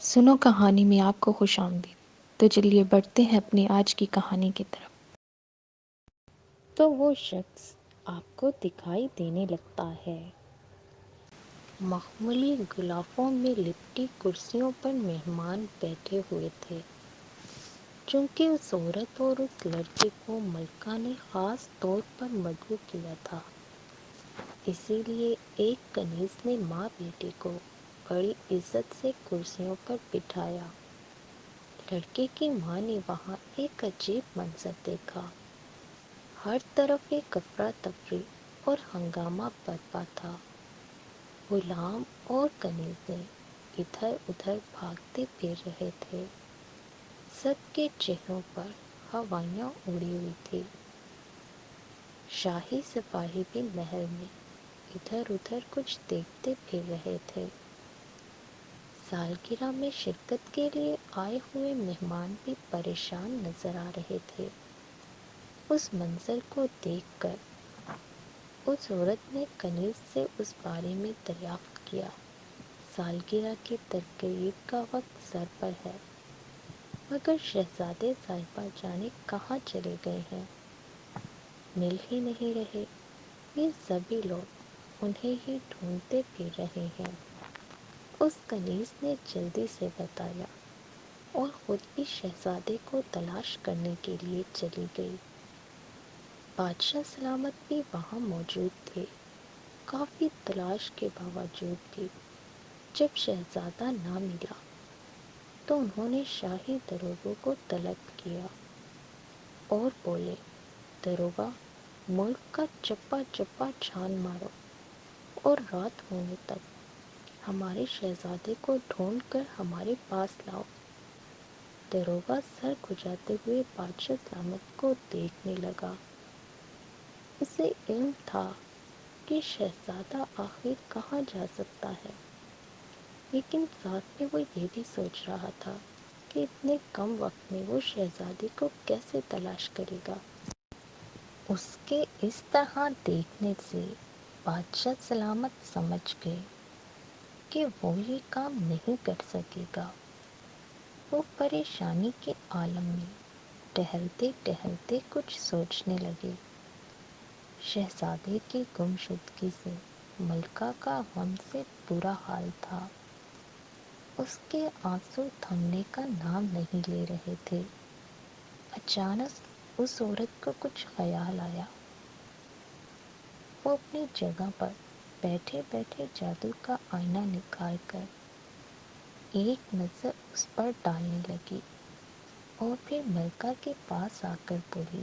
سنو کہانی میں آپ کو خوش آمدید۔ تو چلیے بڑھتے ہیں اپنی آج کی کہانی کی طرف۔ تو وہ شخص آپ کو دکھائی دینے لگتا ہے۔ معمولی غلافوں میں لپٹی کرسیوں پر مہمان بیٹھے ہوئے تھے۔ چونکہ اس عورت اور اس لڑکے کو ملکہ نے خاص طور پر مدعو کیا تھا، اسی لیے ایک کنیز نے ماں بیٹی کو بڑی عزت سے کرسیوں پر بٹھایا۔ لڑکے کی ماں نے وہاں ایک عجیب منظر دیکھا۔ ہر طرف ایک افراتفری اور ہنگامہ برپا تھا۔ غلام اور کنیزیں ادھر ادھر بھاگتے پھر رہے تھے۔ سب کے چہروں پر ہوائیاں اڑی ہوئی تھی۔ شاہی سپاہی بھی محل میں ادھر ادھر کچھ دیکھتے پھر رہے تھے۔ سالگرہ میں شرکت کے لیے آئے ہوئے مہمان بھی پریشان نظر آ رہے تھے۔ اس منظر کو دیکھ کر اس عورت نے کنیز سے اس بارے میں دریافت کیا۔ سالگرہ کی تقریب کا وقت سر پر ہے، مگر شہزادے صاحبہ جانے کہاں چلے گئے ہیں، مل ہی نہیں رہے۔ یہ سبھی لوگ انہیں ہی ڈھونڈتے پھر رہے ہیں۔ اس کنیز نے جلدی سے بتایا اور خود بھی شہزادے کو تلاش کرنے کے لیے چلی گئی۔ بادشاہ سلامت بھی وہاں موجود تھے۔ کافی تلاش کے باوجود بھی جب شہزادہ نہ ملا تو انہوں نے شاہی داروغوں کو طلب کیا اور بولے، داروغہ، ملک کا چپا چپا چھان مارو اور رات ہونے تک ہمارے شہزادے کو ڈھونڈ کر ہمارے پاس لاؤ۔ داروغہ سر کھجاتے ہوئے بادشاہ سلامت کو دیکھنے لگا۔ اسے علم تھا کہ شہزادہ آخر کہاں جا سکتا ہے، لیکن ساتھ میں وہ یہ بھی سوچ رہا تھا کہ اتنے کم وقت میں وہ شہزادے کو کیسے تلاش کرے گا۔ اس کے اس طرح دیکھنے سے بادشاہ سلامت سمجھ گئے کہ وہ یہ کام نہیں کر سکے گا۔ وہ پریشانی کے عالم میں ٹہلتے ٹہلتے کچھ سوچنے لگے۔ شہزادے کی گمشدگی سے ملکہ کا غم سے برا حال تھا۔ اس کے آنسو تھمنے کا نام نہیں لے رہے تھے۔ اچانک اس عورت کو کچھ خیال آیا۔ وہ اپنی جگہ پر بیٹھے بیٹھے جادو کا آئینہ نکال کر ایک نظر اس پر ڈالنے لگی اور پھر ملکہ کے پاس آ کر بولی،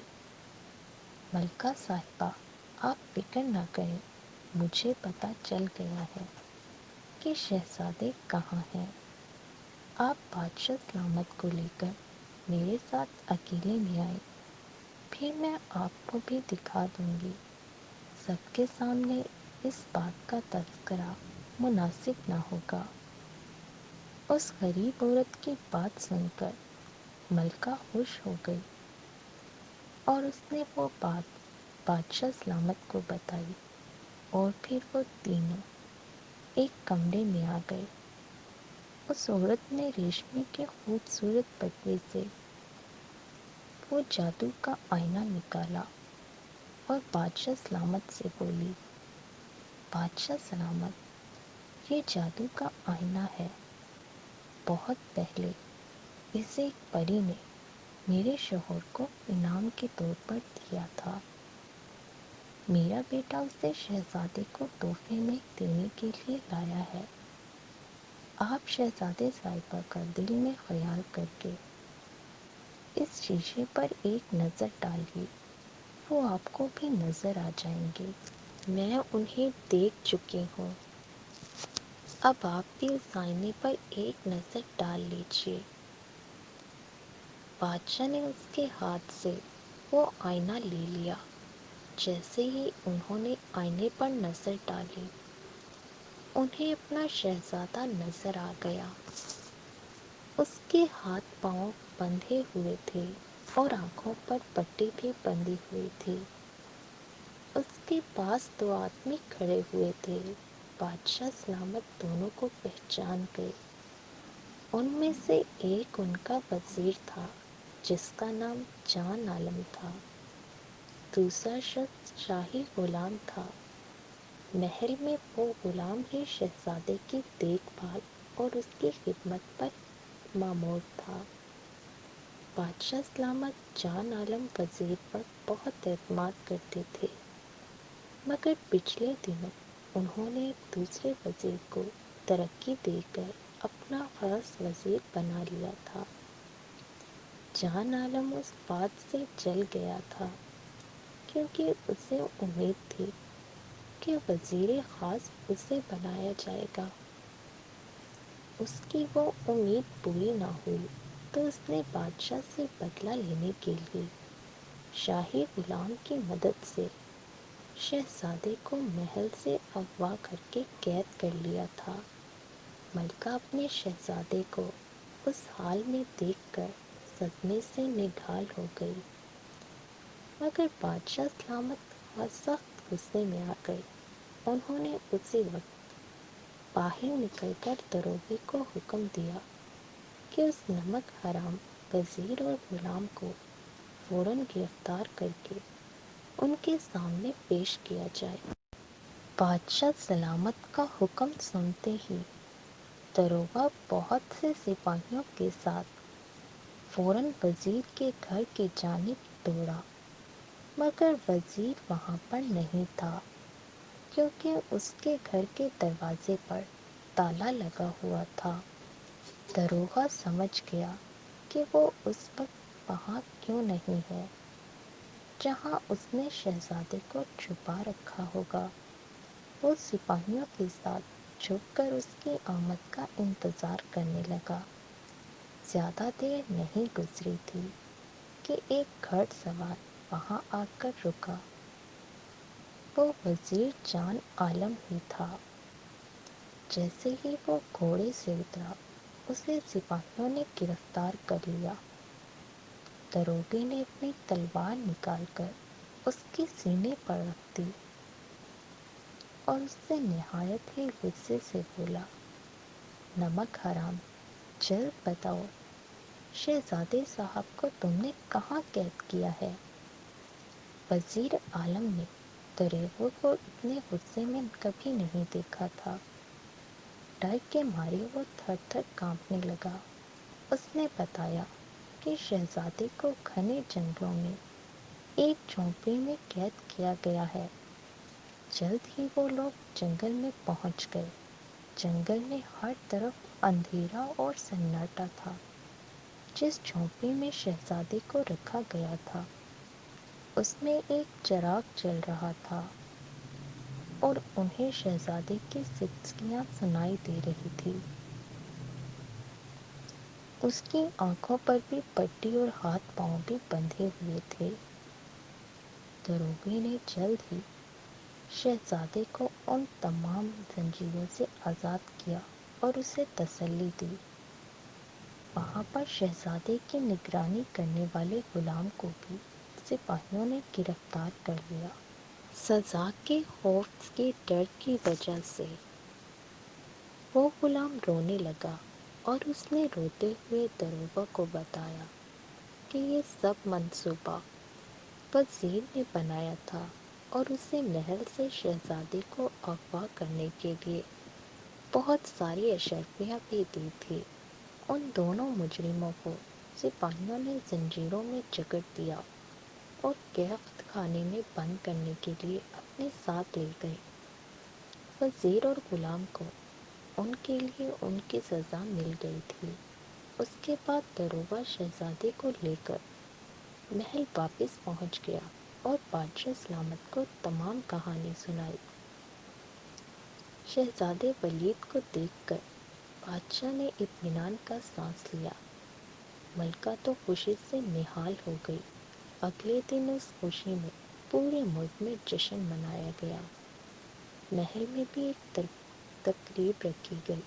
ملکہ صاحبہ، آپ فکر نہ کریں، مجھے پتہ چل گیا ہے کہ شہزادے کہاں ہیں۔ آپ بادشاہ سلامت کو لے کر میرے ساتھ اکیلے میں آئیں، پھر میں آپ کو بھی دکھا دوں گی۔ سب کے سامنے اس بات کا تذکرہ مناسب نہ ہوگا۔ اس غریب عورت کی بات سن کر ملکہ خوش ہو گئی اور اس نے وہ بات بادشاہ سلامت کو بتائی اور پھر وہ تینوں ایک کمرے میں آ گئے۔ اس عورت نے ریشمی کے خوبصورت بٹوے سے وہ جادو کا آئینہ نکالا اور بادشاہ سلامت سے بولی، بادشاہ سلامت، یہ جادو کا آئینہ ہے۔ بہت پہلے اسے ایک پری نے میرے شوہر کو انعام کے طور پر دیا تھا۔ میرا بیٹا اسے شہزادے کو تحفے میں دینے کے لیے لایا ہے۔ آپ شہزادے صاحبہ کا دل میں خیال کر کے اس شیشے پر ایک نظر ڈالیے، وہ آپ کو بھی نظر آ جائیں گے۔ میں انہیں دیکھ چکی ہوں۔ اب آپ بھی اس آئینے پر ایک نظر ڈال لیجیے۔ بادشاہ نے اس کے ہاتھ سے وہ آئینہ لے لیا۔ جیسے ہی انہوں نے آئینے پر نظر ڈالی، انہیں اپنا شہزادہ نظر آ گیا۔ اس کے ہاتھ پاؤں بندھے ہوئے تھے اور آنکھوں پر پٹی بھی بندھی ہوئی تھی۔ اس کے پاس دو آدمی کھڑے ہوئے تھے۔ بادشاہ سلامت دونوں کو پہچان گئے۔ ان میں سے ایک ان کا وزیر تھا جس کا نام جان عالم تھا، دوسرا شخص شاہی غلام تھا۔ محل میں وہ غلام ہی شہزادے کی دیکھ بھال اور اس کی خدمت پر مامور تھا۔ بادشاہ سلامت جان عالم وزیر پر بہت اعتماد کرتے تھے، مگر پچھلے دنوں انہوں نے ایک دوسرے وزیر کو ترقی دے کر اپنا خاص وزیر بنا لیا تھا۔ جان عالم اس بات سے جل گیا تھا کیونکہ اسے امید تھی کہ وزیر خاص اسے بنایا جائے گا۔ اس کی وہ امید پوری نہ ہوئی تو اس نے بادشاہ سے بدلہ لینے کے لیے شاہی غلام کی مدد سے شہزادے کو محل سے اغوا کر کے قید کر لیا تھا۔ ملکہ اپنے شہزادے کو اس حال میں دیکھ کر صدمے سے نڈھال ہو گئی، مگر بادشاہ سلامت سخت غصے میں آ گئے۔ انہوں نے اسی وقت باہر نکل کر دروگے کو حکم دیا کہ اس نمک حرام وزیر اور غلام کو فوراً گرفتار کر کے ان کے سامنے پیش کیا جائے۔ بادشاہ سلامت کا حکم سنتے ہی داروغہ بہت سے سپاہیوں کے ساتھ فوراً وزیر کے گھر کی جانب دوڑا، مگر وزیر وہاں پر نہیں تھا کیونکہ اس کے گھر کے دروازے پر تالا لگا ہوا تھا۔ داروغہ سمجھ گیا کہ وہ اس وقت وہاں کیوں نہیں ہے جہاں اس نے شہزادے کو چھپا رکھا ہوگا۔ وہ سپاہیوں کے ساتھ چھپ کر اس کی آمد کا انتظار کرنے لگا۔ زیادہ دیر نہیں گزری تھی کہ ایک گھڑ سوار وہاں آ کر رکا۔ وہ وزیر جان عالم ہی تھا۔ جیسے ہی وہ گھوڑے سے اترا اسے سپاہیوں نے گرفتار کر لیا۔ دروگے نے اپنی تلوار نکال کر اس کے سینے پر رکھ دی اور اس سے نہایت ہی غصے سے بولا، نمک حرام، جلد بتاؤ شہزادے صاحب کو تم نے کہاں قید کیا ہے؟ وزیر عالم نے دروگے کو اتنے غصے میں کبھی نہیں دیکھا تھا۔ ڈر کے مارے وہ تھر تھر کانپنے لگا۔ اس نے بتایا کہ شہزادے کو گھنے جنگلوں میں ایک جھونپڑی میں قید کیا گیا ہے۔ جلد ہی وہ لوگ جنگل میں پہنچ گئے۔ جنگل میں ہر طرف اندھیرا اور سناٹا تھا۔ جس جھونپڑی میں شہزادے کو رکھا گیا تھا اس میں ایک چراغ جل رہا تھا اور انہیں شہزادے کی سسکیاں سنائی دے رہی تھی۔ اس کی آنکھوں پر بھی پٹی اور ہاتھ پاؤں بھی بندھے ہوئے تھے۔ دروگے نے جلد ہی شہزادے کو ان تمام زنجیروں سے آزاد کیا اور اسے تسلی دی۔ وہاں پر شہزادے کی نگرانی کرنے والے غلام کو بھی سپاہیوں نے گرفتار کر لیا۔ سزا کے خوف کے ڈر کی وجہ سے وہ غلام رونے لگا اور اس نے روتے ہوئے داروغہ کو بتایا کہ یہ سب منصوبہ وزیر نے بنایا تھا اور اسے محل سے شہزادے کو اغوا کرنے کے لیے بہت ساری اشرفیاں بھی دی تھی۔ ان دونوں مجرموں کو سپاہیوں نے زنجیروں میں جکڑ دیا اور قید خانے میں بند کرنے کے لیے اپنے ساتھ لے گئے۔ وزیر اور غلام کو ان کے لیے ان کی سزا مل گئی تھی۔ اس کے بعد داروغہ شہزادے کو لے کر محل واپس پہنچ گیا اور بادشاہ سلامت کو تمام کہانی سنائی۔ شہزادے ولید کو دیکھ کر بادشاہ نے اطمینان کا سانس لیا۔ ملکہ تو خوشی سے نہال ہو گئی۔ اگلے دن اس خوشی میں پورے ملک میں جشن منایا گیا۔ محل میں بھی ایک تقریب رکھی گئی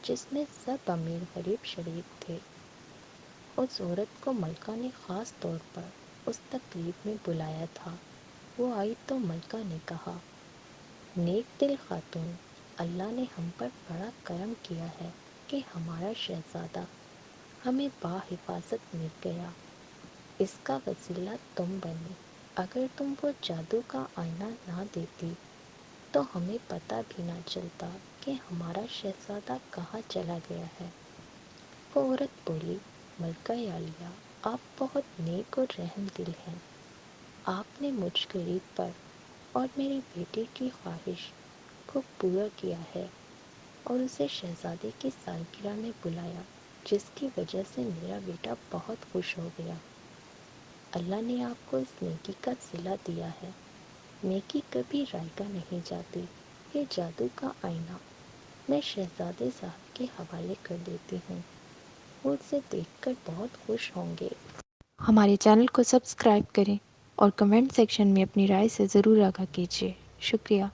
جس میں سب امیر غریب شریک تھے۔ اس عورت کو ملکہ نے خاص طور پر اس تقریب میں بلایا تھا۔ وہ آئی تو ملکہ نے کہا، نیک دل خاتون، اللہ نے ہم پر بڑا کرم کیا ہے۔ کہ ہمارا شہزادہ ہمیں باحفاظت مل گیا۔ اس کا وسیلہ تم بنی۔ اگر تم وہ جادو کا آئینہ نہ دیتی تو ہمیں پتہ بھی نہ چلتا کہ ہمارا شہزادہ کہاں چلا گیا ہے۔ وہ عورت بولی، ملکہ یالیہ، آپ بہت نیک اور رحم دل ہیں۔ آپ نے مجھ غریب پر اور میرے بیٹے کی خواہش کو پورا کیا ہے اور اسے شہزادے کی سالگرہ میں بلایا، جس کی وجہ سے میرا بیٹا بہت خوش ہو گیا۔ اللہ نے آپ کو اس نیکی کا صلہ دیا ہے۔ نیکی کبھی رائگاں نہیں جاتی۔ یہ جادو کا آئینہ میں شہزادے صاحب کے حوالے کر دیتی ہوں۔ وہ اسے دیکھ کر بہت خوش ہوں گے۔ ہمارے چینل کو سبسکرائب کریں اور کمنٹ سیکشن میں اپنی رائے سے ضرور آگاہ کیجیے۔ شکریہ۔